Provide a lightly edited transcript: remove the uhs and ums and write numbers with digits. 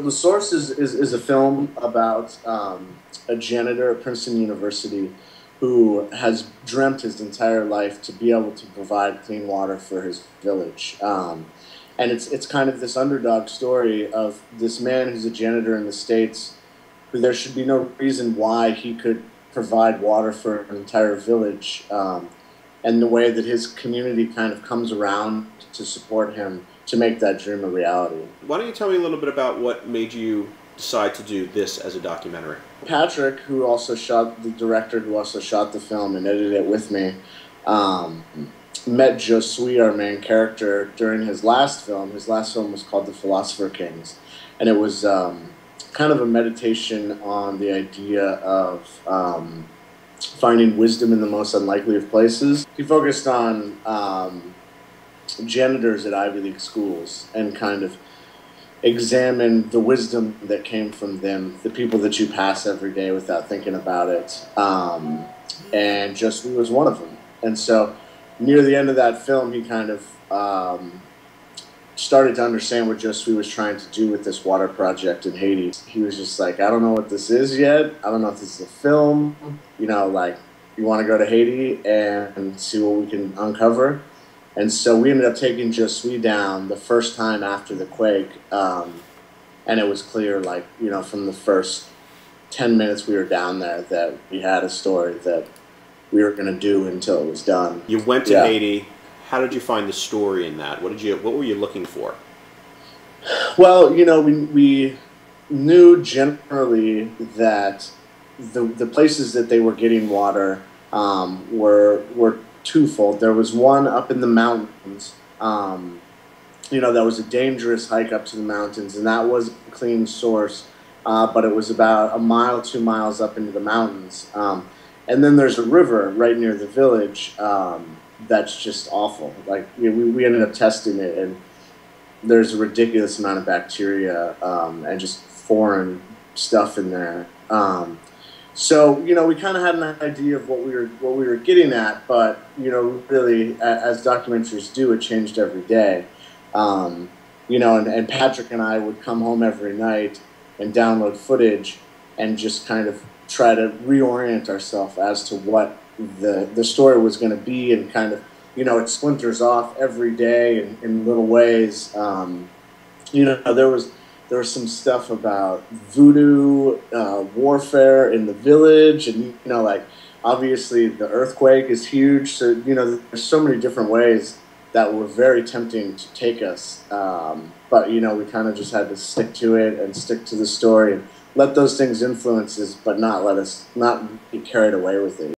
The Source is a film about a janitor at Princeton University who has dreamt his entire life to be able to provide clean water for his village. And it's kind of this underdog story of this man who's a janitor in the States, who there should be no reason why he could provide water for an entire village, and the way that his community kind of comes around to support him to make that dream a reality. Why don't you tell me a little bit about what made you decide to do this as a documentary? Patrick, who also shot, the director who also shot the film and edited it with me, met Josue, our main character, during his last film. His last film was called The Philosopher Kings, and it was kind of a meditation on the idea of finding wisdom in the most unlikely of places. He focused on janitors at Ivy League schools and kind of examine the wisdom that came from them, the people that you pass every day without thinking about it. And Josue was one of them. And so near the end of that film, he kind of started to understand what Josue was trying to do with this water project in Haiti. He was just like, I don't know what this is yet. I don't know if this is a film. You know, like, you want to go to Haiti and see what we can uncover? And so we ended up taking Josue down the first time after the quake, and it was clear, like, you know, from the first 10 minutes we were down there that we had a story that we were going to do until it was done. You went to Haiti. How did you find the story in that? What were you looking for? Well, you know, we knew generally that the places that they were getting water were twofold. There was one up in the mountains, you know, that was a dangerous hike up to the mountains, and that was a clean source, but it was about a mile, 2 miles up into the mountains. And then there's a river right near the village that's just awful. Like, you know, we ended up testing it, and there's a ridiculous amount of bacteria and just foreign stuff in there. So, you know, we kind of had an idea of what we were getting at, but, you know, really, as documentaries do, it changed every day. You know, and Patrick and I would come home every night and download footage and just kind of try to reorient ourselves as to what the story was going to be, and kind of, you know, it splinters off every day in little ways. You know, there was some stuff about voodoo warfare in the village, and, you know, like, obviously the earthquake is huge, so, you know, there's so many different ways that were very tempting to take us, but, you know, we kind of just had to stick to it and stick to the story and let those things influence us, but not be carried away with it.